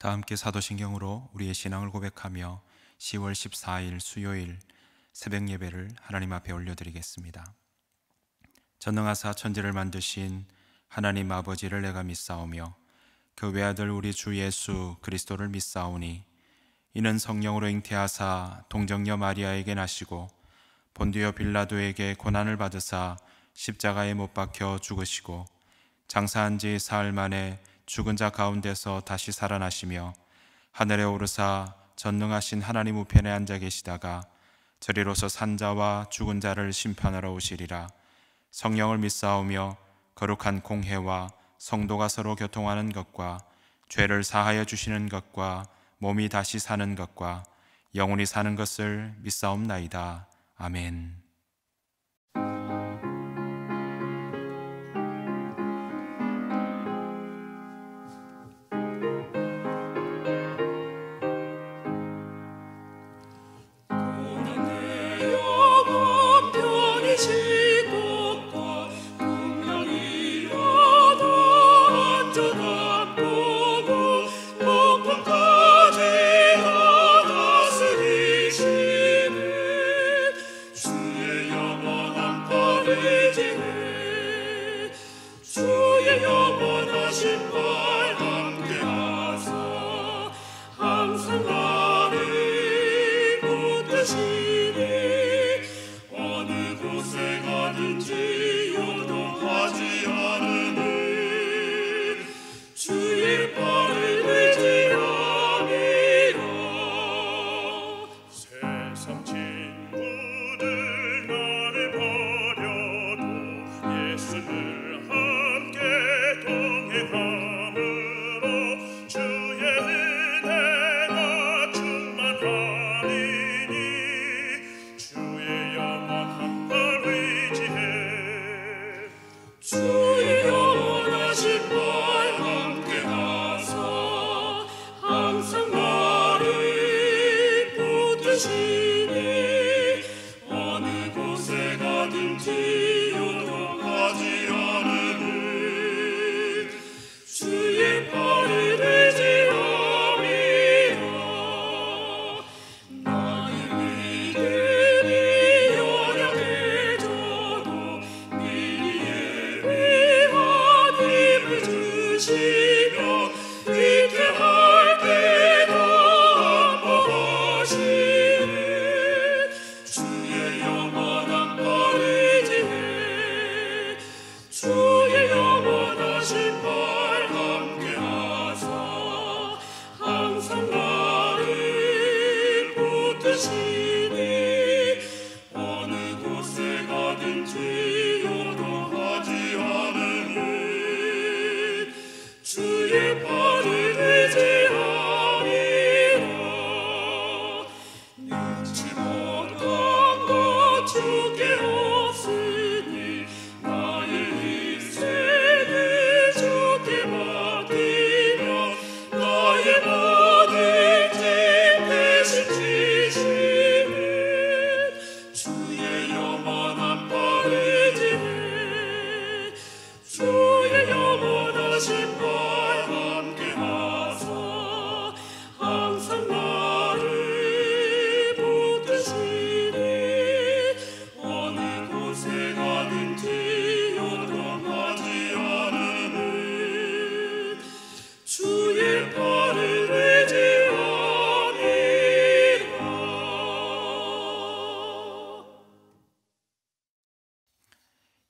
다 함께 사도신경으로 우리의 신앙을 고백하며 10월 14일 수요일 새벽 예배를 하나님 앞에 올려드리겠습니다. 전능하사 천지를 만드신 하나님 아버지를 내가 믿사오며 그 외아들 우리 주 예수 그리스도를 믿사오니 이는 성령으로 잉태하사 동정녀 마리아에게 나시고 본디오 빌라도에게 고난을 받으사 십자가에 못 박혀 죽으시고 장사한 지 사흘 만에 죽은 자 가운데서 다시 살아나시며 하늘에 오르사 전능하신 하나님 우편에 앉아 계시다가 저리로서 산자와 죽은 자를 심판하러 오시리라. 성령을 믿사오며 거룩한 공회와 성도가 서로 교통하는 것과 죄를 사하여 주시는 것과 몸이 다시 사는 것과 영원히 사는 것을 믿사옵나이다. 아멘.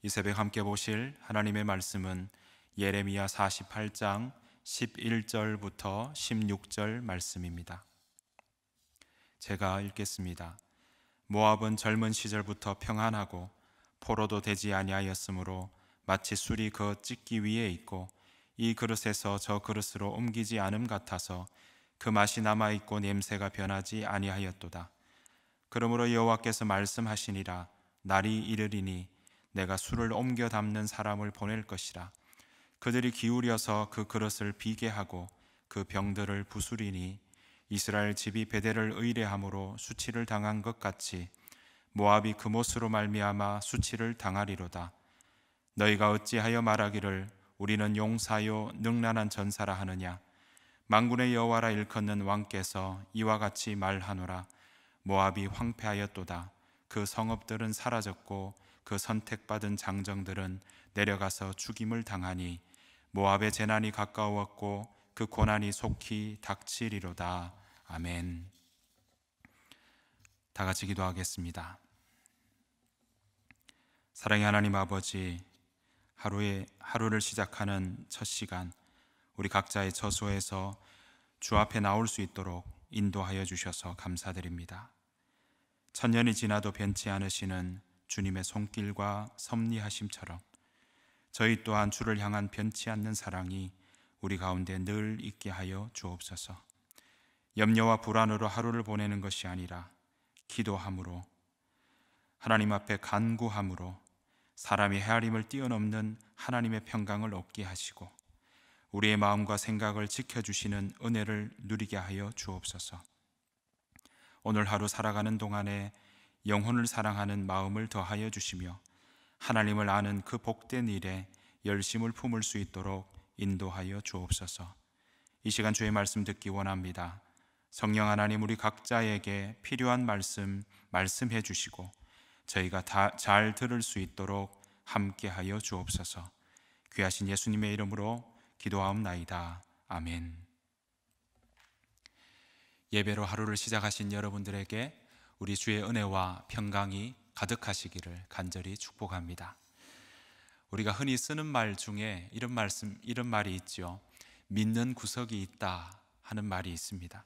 이 새벽 함께 보실 하나님의 말씀은 예레미야 48장 11절부터 16절 말씀입니다. 제가 읽겠습니다. 모압은 젊은 시절부터 평안하고 포로도 되지 아니하였으므로 마치 술이 그 찢기 위에 있고 이 그릇에서 저 그릇으로 옮기지 않음 같아서 그 맛이 남아있고 냄새가 변하지 아니하였도다. 그러므로 여호와께서 말씀하시니라. 날이 이르리니 내가 술을 옮겨 담는 사람을 보낼 것이라. 그들이 기울여서 그 그릇을 비게 하고 그 병들을 부수리니 이스라엘 집이 베델을 의뢰함으로 수치를 당한 것 같이 모압이 그 못으로 말미암아 수치를 당하리로다. 너희가 어찌하여 말하기를 우리는 용사요 능란한 전사라 하느냐. 만군의 여호와라 일컫는 왕께서 이와 같이 말하노라. 모압이 황폐하였도다. 그 성읍들은 사라졌고 그 선택받은 장정들은 내려가서 죽임을 당하니 모압의 재난이 가까웠고 그 고난이 속히 닥치리로다. 아멘. 다 같이 기도하겠습니다. 사랑의 하나님 아버지, 하루를 시작하는 첫 시간, 우리 각자의 처소에서 주 앞에 나올 수 있도록 인도하여 주셔서 감사드립니다. 천년이 지나도 변치 않으시는 주님의 손길과 섭리하심처럼 저희 또한 주를 향한 변치 않는 사랑이 우리 가운데 늘 있게 하여 주옵소서. 염려와 불안으로 하루를 보내는 것이 아니라 기도함으로, 하나님 앞에 간구함으로 사람이 헤아림을 뛰어넘는 하나님의 평강을 얻게 하시고 우리의 마음과 생각을 지켜주시는 은혜를 누리게 하여 주옵소서. 오늘 하루 살아가는 동안에 영혼을 사랑하는 마음을 더하여 주시며 하나님을 아는 그 복된 일에 열심을 품을 수 있도록 인도하여 주옵소서. 이 시간 주의 말씀 듣기 원합니다. 성령 하나님, 우리 각자에게 필요한 말씀해 주시고 저희가 다 잘 들을 수 있도록 함께하여 주옵소서. 귀하신 예수님의 이름으로 기도하옵나이다. 아멘. 예배로 하루를 시작하신 여러분들에게 우리 주의 은혜와 평강이 가득하시기를 간절히 축복합니다. 우리가 흔히 쓰는 말 중에 이런 말이 있죠. 믿는 구석이 있다 하는 말이 있습니다.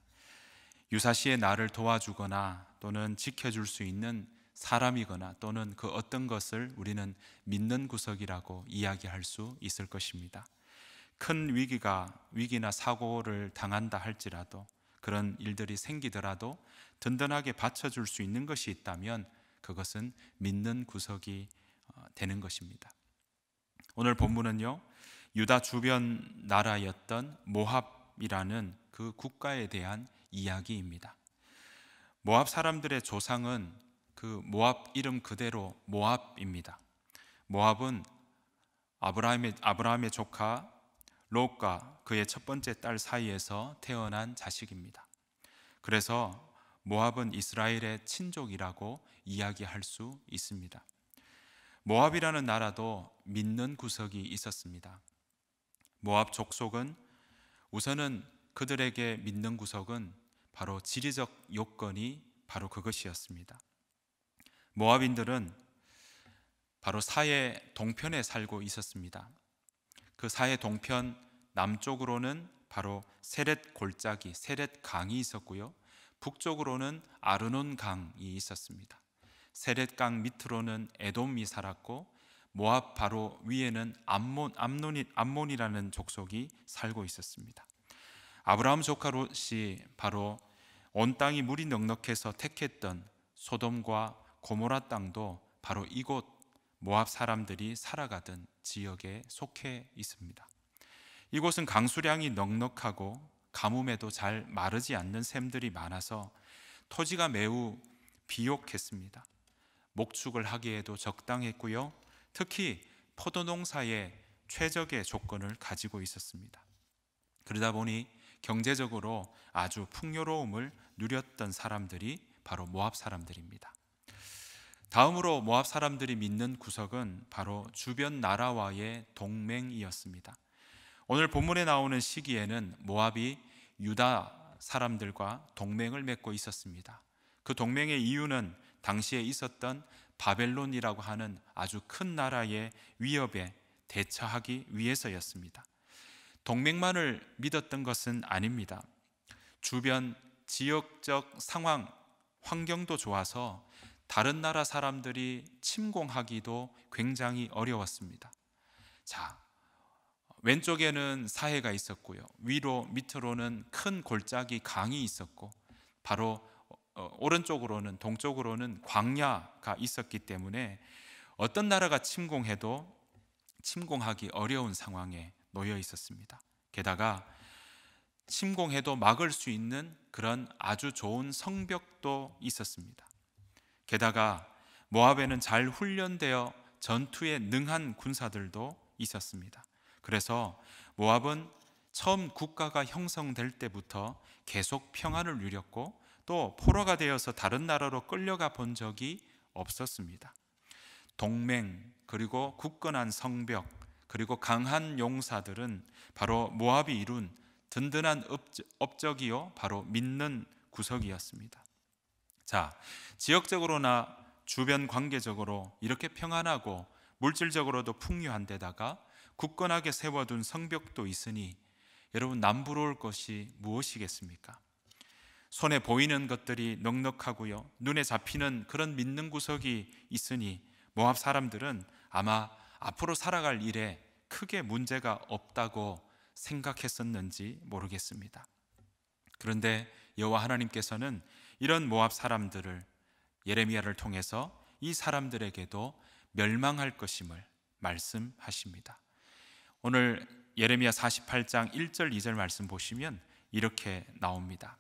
유사시에 나를 도와주거나 또는 지켜줄 수 있는 사람이거나 또는 그 어떤 것을 우리는 믿는 구석이라고 이야기할 수 있을 것입니다. 큰 위기나 사고를 당한다 할지라도, 그런 일들이 생기더라도 든든하게 받쳐줄 수 있는 것이 있다면 그것은 믿는 구석이 되는 것입니다. 오늘 본문은요, 유다 주변 나라였던 모압이라는 그 국가에 대한 이야기입니다. 모압 사람들의 조상은 그 모압 이름 그대로 모압입니다. 모압은 아브라함의 조카 롯과 그의 첫 번째 딸 사이에서 태어난 자식입니다. 그래서 모압은 이스라엘의 친족이라고 이야기할 수 있습니다. 모압이라는 나라도 믿는 구석이 있었습니다. 모압 족속은 우선은 그들에게 믿는 구석은 바로 지리적 요건이 바로 그것이었습니다. 모압인들은 바로 사해 동편에 살고 있었습니다. 그 사해 동편 남쪽으로는 바로 세렛 골짜기, 세렛 강이 있었고요. 북쪽으로는 아르논 강이 있었습니다. 세렛 강 밑으로는 에돔이 살았고 모압 바로 위에는 암몬이라는 족속이 살고 있었습니다. 아브라함 조카 롯이 바로 온 땅이 물이 넉넉해서 택했던 소돔과 고모라 땅도 바로 이곳 모압 사람들이 살아가던 지역에 속해 있습니다. 이곳은 강수량이 넉넉하고 가뭄에도 잘 마르지 않는 샘들이 많아서 토지가 매우 비옥했습니다. 목축을 하기에도 적당했고요. 특히 포도 농사에 최적의 조건을 가지고 있었습니다. 그러다 보니 경제적으로 아주 풍요로움을 누렸던 사람들이 바로 모압 사람들입니다. 다음으로 모압 사람들이 믿는 구석은 바로 주변 나라와의 동맹이었습니다. 오늘 본문에 나오는 시기에는 모압이 유다 사람들과 동맹을 맺고 있었습니다. 그 동맹의 이유는 당시에 있었던 바벨론이라고 하는 아주 큰 나라의 위협에 대처하기 위해서였습니다. 동맹만을 믿었던 것은 아닙니다. 주변 지역적 상황, 환경도 좋아서 다른 나라 사람들이 침공하기도 굉장히 어려웠습니다. 자, 왼쪽에는 사해가 있었고요. 밑으로는 큰 골짜기 강이 있었고 바로 오른쪽으로는 동쪽으로는 광야가 있었기 때문에 어떤 나라가 침공해도 침공하기 어려운 상황에 놓여 있었습니다. 게다가 침공해도 막을 수 있는 그런 아주 좋은 성벽도 있었습니다. 게다가 모압에는 잘 훈련되어 전투에 능한 군사들도 있었습니다. 그래서 모압은 처음 국가가 형성될 때부터 계속 평안을 누렸고 또 포로가 되어서 다른 나라로 끌려가 본 적이 없었습니다. 동맹, 그리고 굳건한 성벽, 그리고 강한 용사들은 바로 모압이 이룬 든든한 업적이요 바로 믿는 구석이었습니다. 자, 지역적으로나 주변 관계적으로 이렇게 평안하고 물질적으로도 풍요한 데다가 굳건하게 세워둔 성벽도 있으니 여러분, 남부러울 것이 무엇이겠습니까? 손에 보이는 것들이 넉넉하고요, 눈에 잡히는 그런 믿는 구석이 있으니 모압 사람들은 아마 앞으로 살아갈 일에 크게 문제가 없다고 생각했었는지 모르겠습니다. 그런데 여호와 하나님께서는 이런 모압 사람들을 예레미야를 통해서 이 사람들에게도 멸망할 것임을 말씀하십니다. 오늘 예레미야 48장 1절 2절 말씀 보시면 이렇게 나옵니다.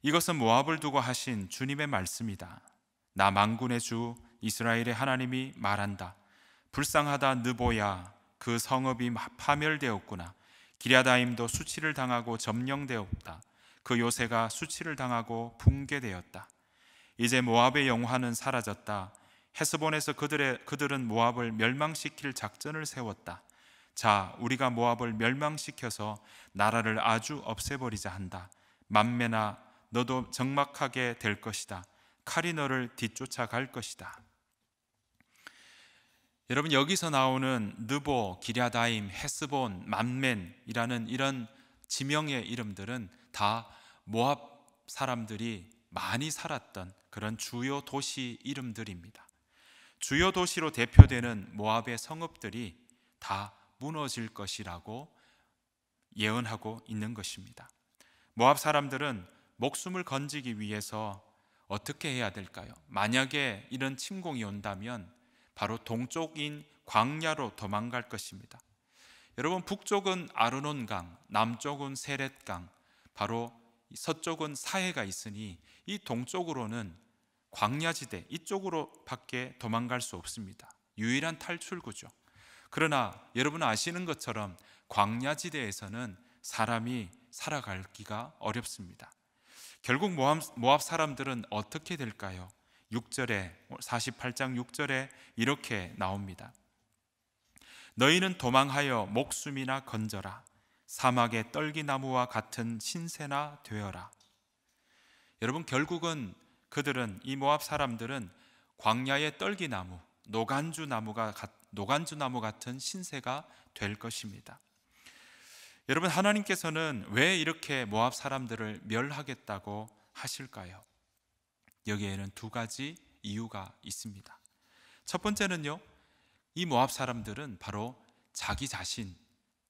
이것은 모압을 두고 하신 주님의 말씀이다. 나 만군의 주 이스라엘의 하나님이 말한다. 불쌍하다 느보야, 그 성읍이 파멸되었구나. 기랴다임도 수치를 당하고 점령되었다. 그 요새가 수치를 당하고 붕괴되었다. 이제 모압의 영화는 사라졌다. 헤스본에서 그들은 모압을 멸망시킬 작전을 세웠다. 자, 우리가 모압을 멸망시켜서 나라를 아주 없애버리자 한다. 만매나 너도 적막하게 될 것이다. 칼이 너를 뒤쫓아갈 것이다. 여러분, 여기서 나오는 느보, 기랴다임, 헤스본, 만멘이라는 이런 지명의 이름들은 다 모압 사람들이 많이 살았던 그런 주요 도시 이름들입니다. 주요 도시로 대표되는 모압의 성읍들이 다 무너질 것이라고 예언하고 있는 것입니다. 모압 사람들은 목숨을 건지기 위해서 어떻게 해야 될까요? 만약에 이런 침공이 온다면 바로 동쪽인 광야로 도망갈 것입니다. 여러분, 북쪽은 아르논강, 남쪽은 세렛강, 바로 서쪽은 사해가 있으니 이 동쪽으로는 광야지대, 이쪽으로밖에 도망갈 수 없습니다. 유일한 탈출구죠. 그러나 여러분 아시는 것처럼 광야지대에서는 사람이 살아가기가 어렵습니다. 결국 모압 사람들은 어떻게 될까요? 6절에 48장 6절에 이렇게 나옵니다. 너희는 도망하여 목숨이나 건져라. 사막의 떨기나무와 같은 신세나 되어라. 여러분, 결국은 그들은, 이 모압 사람들은 광야의 떨기나무, 노간주나무 같은 신세가 될 것입니다. 여러분, 하나님께서는 왜 이렇게 모압 사람들을 멸하겠다고 하실까요? 여기에는 두 가지 이유가 있습니다. 첫 번째는요, 이 모압 사람들은 바로 자기 자신,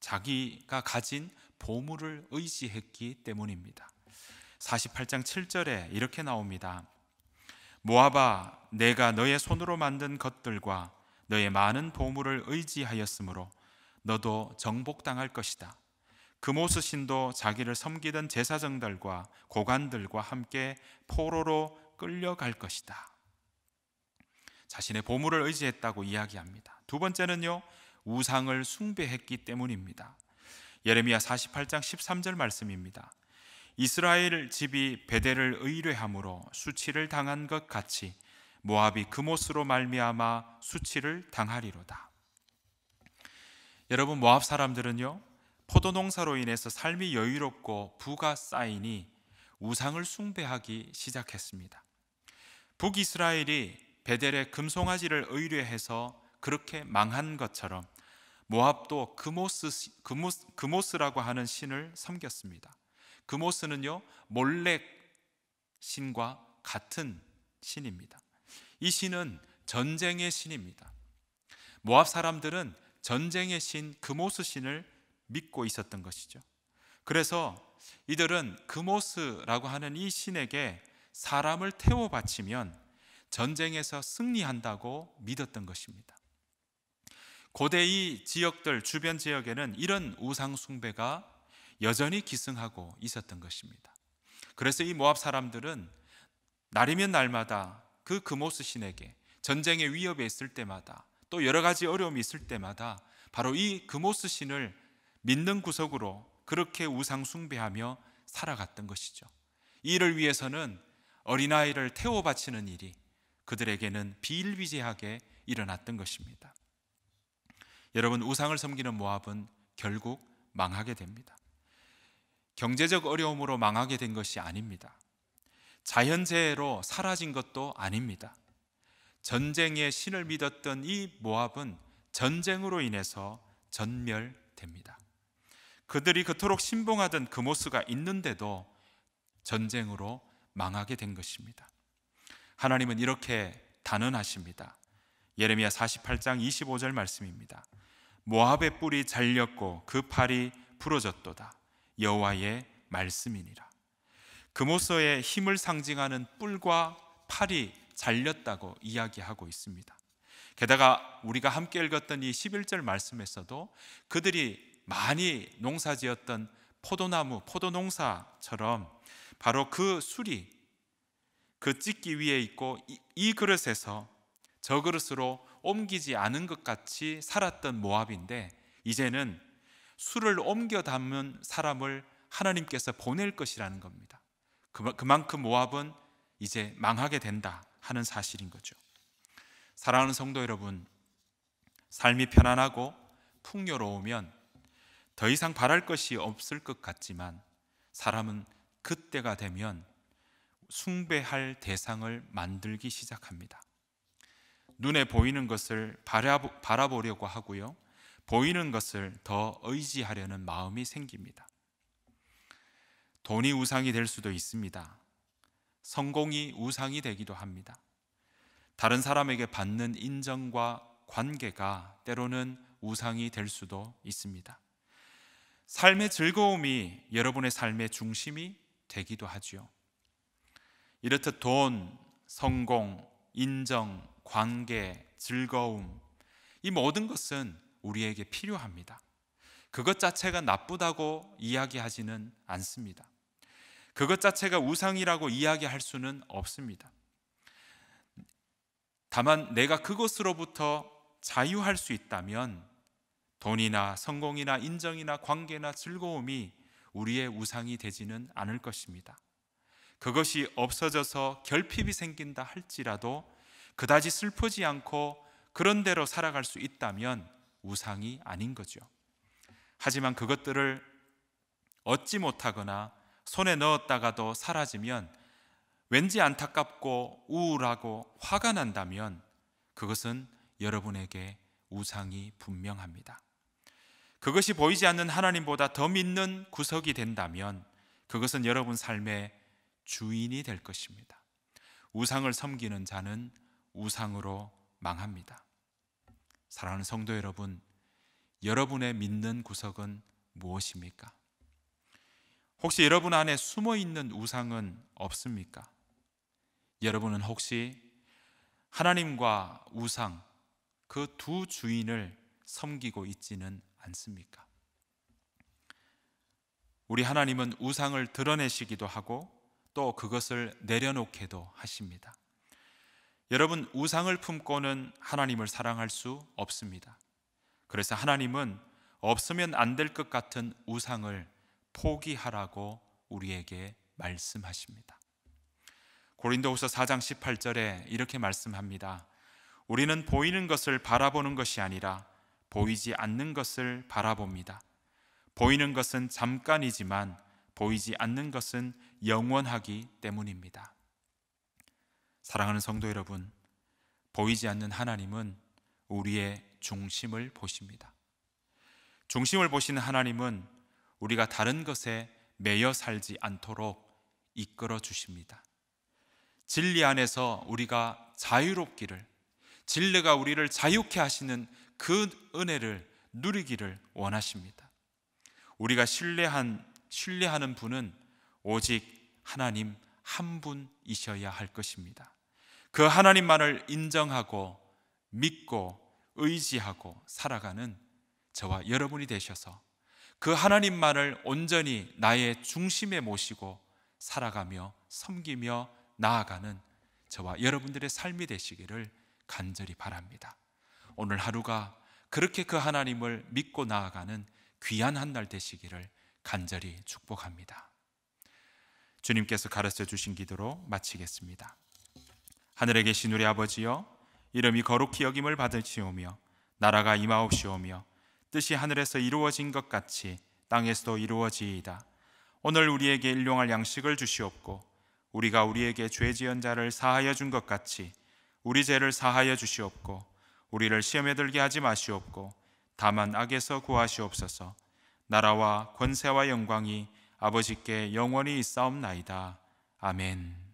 자기가 가진 보물을 의지했기 때문입니다. 48장 7절에 이렇게 나옵니다. 모압아, 내가 너의 손으로 만든 것들과 너의 많은 보물을 의지하였으므로 너도 정복당할 것이다. 그모스 신도 자기를 섬기던 제사장들과 고관들과 함께 포로로 끌려갈 것이다. 자신의 보물을 의지했다고 이야기합니다. 두 번째는요, 우상을 숭배했기 때문입니다. 예레미야 48장 13절 말씀입니다. 이스라엘 집이 베델을 의뢰함으로 수치를 당한 것 같이 모압이 그못으로 말미암아 수치를 당하리로다. 여러분, 모압 사람들은요, 포도 농사로 인해서 삶이 여유롭고 부가 쌓이니 우상을 숭배하기 시작했습니다. 북이스라엘이 베델의 금송아지를 의뢰해서 그렇게 망한 것처럼 모압도 그모스라고 하는 신을 섬겼습니다. 그모스는요, 몰렉 신과 같은 신입니다. 이 신은 전쟁의 신입니다. 모압 사람들은 전쟁의 신 그모스 신을 믿고 있었던 것이죠. 그래서 이들은 그모스라고 하는 이 신에게 사람을 태워 바치면 전쟁에서 승리한다고 믿었던 것입니다. 고대 이 지역들, 주변 지역에는 이런 우상 숭배가 여전히 기승하고 있었던 것입니다. 그래서 이 모압 사람들은 날이면 날마다 그 그모스 신에게 전쟁의 위협에 있을 때마다, 또 여러 가지 어려움이 있을 때마다 바로 이 그모스 신을 믿는 구석으로 그렇게 우상 숭배하며 살아갔던 것이죠. 이를 위해서는 어린아이를 태워 바치는 일이 그들에게는 비일비재하게 일어났던 것입니다. 여러분, 우상을 섬기는 모압은 결국 망하게 됩니다. 경제적 어려움으로 망하게 된 것이 아닙니다. 자연재해로 사라진 것도 아닙니다. 전쟁의 신을 믿었던 이 모압은 전쟁으로 인해서 전멸됩니다. 그들이 그토록 신봉하던 그모스가 있는데도 전쟁으로 망하게 된 것입니다. 하나님은 이렇게 단언하십니다. 예레미야 48장 25절 말씀입니다. 모압의 뿔이 잘렸고 그 팔이 부러졌도다. 여호와의 말씀이니라. 그모스의 힘을 상징하는 뿔과 팔이 잘렸다고 이야기하고 있습니다. 게다가 우리가 함께 읽었던 이 11절 말씀에서도 그들이 많이 농사지었던 포도나무, 포도농사처럼 바로 그 술이 그 찢기 위에 있고 이 그릇에서 저 그릇으로 옮기지 않은 것 같이 살았던 모압인데, 이제는 술을 옮겨 담은 사람을 하나님께서 보낼 것이라는 겁니다. 그만큼 모압은 이제 망하게 된다 하는 사실인 거죠. 사랑하는 성도 여러분, 삶이 편안하고 풍요로우면 더 이상 바랄 것이 없을 것 같지만 사람은 그때가 되면 숭배할 대상을 만들기 시작합니다. 눈에 보이는 것을 바라보려고 하고요, 보이는 것을 더 의지하려는 마음이 생깁니다. 돈이 우상이 될 수도 있습니다. 성공이 우상이 되기도 합니다. 다른 사람에게 받는 인정과 관계가 때로는 우상이 될 수도 있습니다. 삶의 즐거움이 여러분의 삶의 중심이 되기도 하죠. 이렇듯 돈, 성공, 인정, 관계, 즐거움, 이 모든 것은 우리에게 필요합니다. 그것 자체가 나쁘다고 이야기하지는 않습니다. 그것 자체가 우상이라고 이야기할 수는 없습니다. 다만 내가 그것으로부터 자유할 수 있다면 돈이나 성공이나 인정이나 관계나 즐거움이 우리의 우상이 되지는 않을 것입니다. 그것이 없어져서 결핍이 생긴다 할지라도 그다지 슬프지 않고 그런 대로 살아갈 수 있다면 우상이 아닌 거죠. 하지만 그것들을 얻지 못하거나 손에 넣었다가도 사라지면 왠지 안타깝고 우울하고 화가 난다면 그것은 여러분에게 우상이 분명합니다. 그것이 보이지 않는 하나님보다 더 믿는 구석이 된다면 그것은 여러분 삶의 주인이 될 것입니다. 우상을 섬기는 자는 우상으로 망합니다. 사랑하는 성도 여러분, 여러분의 믿는 구석은 무엇입니까? 혹시 여러분 안에 숨어 있는 우상은 없습니까? 여러분은 혹시 하나님과 우상, 그 두 주인을 섬기고 있지는 않습니까? 우리 하나님은 우상을 드러내시기도 하고 또 그것을 내려놓게도 하십니다. 여러분, 우상을 품고는 하나님을 사랑할 수 없습니다. 그래서 하나님은 없으면 안 될 것 같은 우상을 포기하라고 우리에게 말씀하십니다. 고린도후서 4장 18절에 이렇게 말씀합니다. 우리는 보이는 것을 바라보는 것이 아니라 보이지 않는 것을 바라봅니다. 보이는 것은 잠깐이지만 보이지 않는 것은 영원하기 때문입니다. 사랑하는 성도 여러분, 보이지 않는 하나님은 우리의 중심을 보십니다. 중심을 보시는 하나님은 우리가 다른 것에 매여 살지 않도록 이끌어 주십니다. 진리 안에서 우리가 자유롭기를, 진리가 우리를 자유케 하시는 그 은혜를 누리기를 원하십니다. 우리가 신뢰하는 분은 오직 하나님 한 분이셔야 할 것입니다. 그 하나님만을 인정하고 믿고 의지하고 살아가는 저와 여러분이 되셔서 그 하나님만을 온전히 나의 중심에 모시고 살아가며 섬기며 나아가는 저와 여러분들의 삶이 되시기를 간절히 바랍니다. 오늘 하루가 그렇게 그 하나님을 믿고 나아가는 귀한 한 날 되시기를 간절히 축복합니다. 주님께서 가르쳐 주신 기도로 마치겠습니다. 하늘에 계신 우리 아버지여, 이름이 거룩히 여김을 받으시오며 나라가 임하옵시오며 뜻이 하늘에서 이루어진 것 같이 땅에서도 이루어지이다. 오늘 우리에게 일용할 양식을 주시옵고 우리가 우리에게 죄 지은 자를 사하여 준 것 같이 우리 죄를 사하여 주시옵고 우리를 시험에 들게 하지 마시옵고 다만 악에서 구하시옵소서. 나라와 권세와 영광이 아버지께 영원히 있사옵나이다. 아멘.